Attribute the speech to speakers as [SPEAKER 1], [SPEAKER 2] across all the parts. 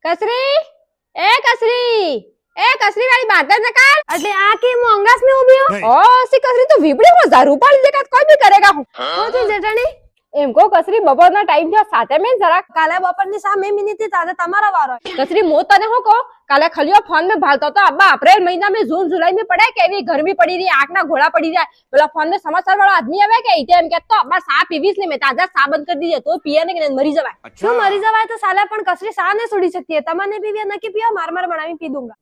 [SPEAKER 1] કસરી કસરી વાળી બાદર નકાલ એટલે આ કે મોંગાસ મે ઉભી હો ઓ સી કસરી તો વીબડી હો ઝાડુ પાડી દે કા કોઈ ભી કરેગા હું હોતી જેઠાણી એમ કો કસરી બપોરના ટાઈમ થયો સાથે મે જરા કાલે બપોરની સામે મિનિટી તારે તમારા વારો કસરી મો તને હો કો કાલે ખલિયો ફોન में ભાલતો તો અબ્બા अप्रैल महीना में जून जुलाई में पड़े केवी गर्मी पड़ी रही आंख ना घोड़ा पड़ी जाए बोला फोन में समाचार वाला आदमी आवे के इते एम कहतो अब्बा सा पीवीस ने में ताजा सा बंद कर दीजिए तो पिए ने के मरी जवाय क्यों मरी जवाय तो साला पण कसरी सा ने छोड़ी सकती है तमने भी न के पियो मार मार बनावी पी दूंगा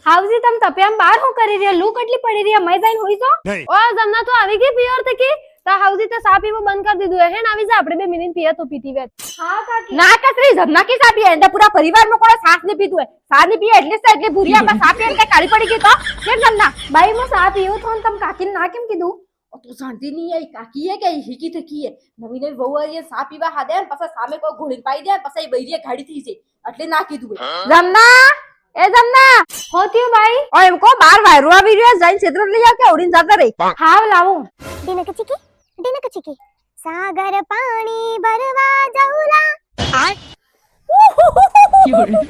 [SPEAKER 1] हाउजी तम तपियाम बार हो કરી રહ્યા લૂ કેટલી પડી રહી મય જાઈન હોઈ તો ઓ જમના તો આવી ગઈ પિયોર તે કે તા હાઉજી તો સા પીવો બંધ કરી દીધું હે ને આવી જા આપણે બે મિનિટ પીયા તો પીતી વેત હા કાકી ના કસરી જમના કે સા પીએ એંડા પૂરા પરિવાર માં કોઈ સાસ ને પીતું હે સા ને પીએ એટલે ભૂરિયા માં સા પીએ કે કાળી પડી ગઈ તો કેમ જમના બાઈ મો સા પીયો તો તમ કાકી ના કેમ કીધું તું શાંતિ નહીં આઈ કાકી હે કે હીકી થકી હે નવી નવી વહુ આઈ સા પીવા હાદે ને પછી સામે કોઈ ઘોડી પાઈ દે પછી બૈરીએ ગાડી થઈ છે એટલે ના કીધું જમના એ જમના હોતીઓ ભાઈ ઓ એમ કો બાર વાયરો આવી રહ્યો જઈને છેતર લઈ આવ કે ઓડીન જાતા રે હાવ લાવું
[SPEAKER 2] દિનક ચીકી સાગર પાણી ભરવા જઉલા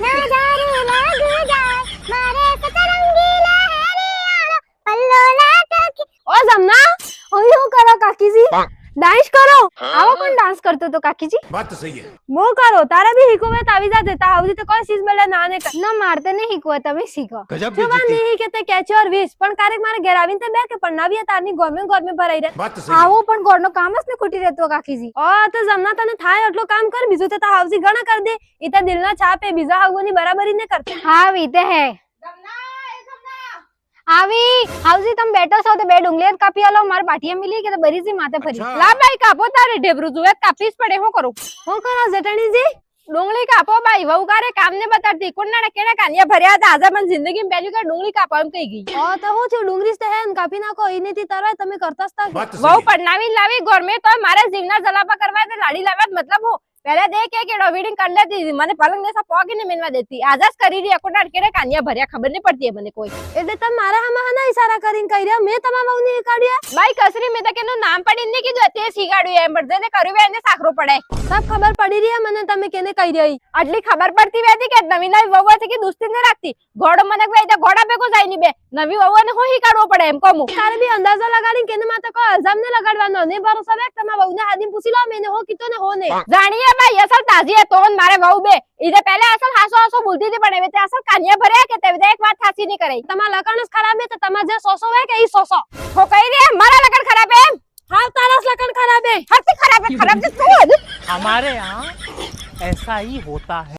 [SPEAKER 2] નજારે લાગ જાય મારે સતરંગી લહેરિયા પલ્લો લાટકી
[SPEAKER 1] ઓ જમના ઓયો કરો કાકીજી डांस करो आओ कौन डांस करते तो काकी जी
[SPEAKER 3] बात तो सही है
[SPEAKER 1] वो करो तारा भी हिको में तावी जा देता हाउजी तो कोई चीज बोले ना ने न मारते नहीं हिको तभी सीखो जुबान नहीं कहते कैच और वीस पण कारेक मारे घर आवीन ते बेके पण नावी तारनी गवर्नमेंट भराई रे
[SPEAKER 3] बात तो सही
[SPEAKER 1] आओ पण गोरनो काम જ ને ખોટી રહેતો કાકી जी ओ तो जमना तने થાય એટલો કામ કર બીજું તો હાઉજી ઘણા કર દે ઈતા દિલના છાપે બીજા હાઉની બરાબરી ને કરતે હા વીતે હે આવી હાઉજી તમ બેઠો છો તો બે ડુંગળી કાપી આલો માર પાટિયા મિલી કે બરીજી માથે ફરી લા ભાઈ કાપો તારે ઢેબરું જુએ કાપીસ પડે હું કરું જેઠાણી જી ડુંગળી કાપો ભાઈ વહુ કારે કામ ને બતાડતી કોણના કેડા કાનિયા ભર્યા હતા આજે મને જિંદગી માં પહેલી વાર ડુંગળી કાપવા એમ કહી ગઈ ઓ તો હું છું ડુંગળી તો હે કાપી નાખો ઈનેથી તરવાય તમે કરતા હતા વહુ પડનાવી લાવી ગોરમે તો મારા જીવના જલાપા કરવા તે લાડી લાવવા મતલબ હું पहले देख के केडो वीडिंग कर लेती मैंने पलंग ने सा पॉग ने मेनवा देती आजास करी रही अकोटाड़ केड़े कानिया भरिया खबर नहीं पड़ती है मने कोई એટલે તમ મારા હમા ઇશારા કરીને કહી રહ્યા મે તમા વહુ ને કાઢ્યા ભાઈ કસરી મે તો કેનો નામ પડી ને કીધું તે શીગાડ્યું એમ બળદે ને કર્યું એને સાખરો પડે સબ ખબર પડી રહી મને તમે કેને કહી રહી આટલી ખબર પડતી વેતી કે નવી નવી વહુ છે કે દોસ્તી ને રાખતી ઘોડો મને કહે તો ઘોડા ભેગો જાય ની બે નવી વહુ ને હોઈ કાઢવો પડે એમ કોમુ તારે બી અંદાજો લગાડી કેને માતે કો અલ્ઝામ ને લગાડવાનો ને ભરોસા વેક તમા વહુ ને હાદી પૂછી લો મેને હો કીતો ને હો ને જાણીએ भाई असल ताजी है तो मारे बहू बे इधर पहले असल हासो हासो बोलती थी पड़े ते असल कानिया भरे के ते एक बात थासी नहीं करे तमा लकड़ खराब है तो तमा जे सोसो है के ई सोसो हो कही रे मारा लकड़ खराब है हां तारा लकड़ खराब है हर खराब है जे तू
[SPEAKER 4] हमारे यहाँ ऐसा ही होता है।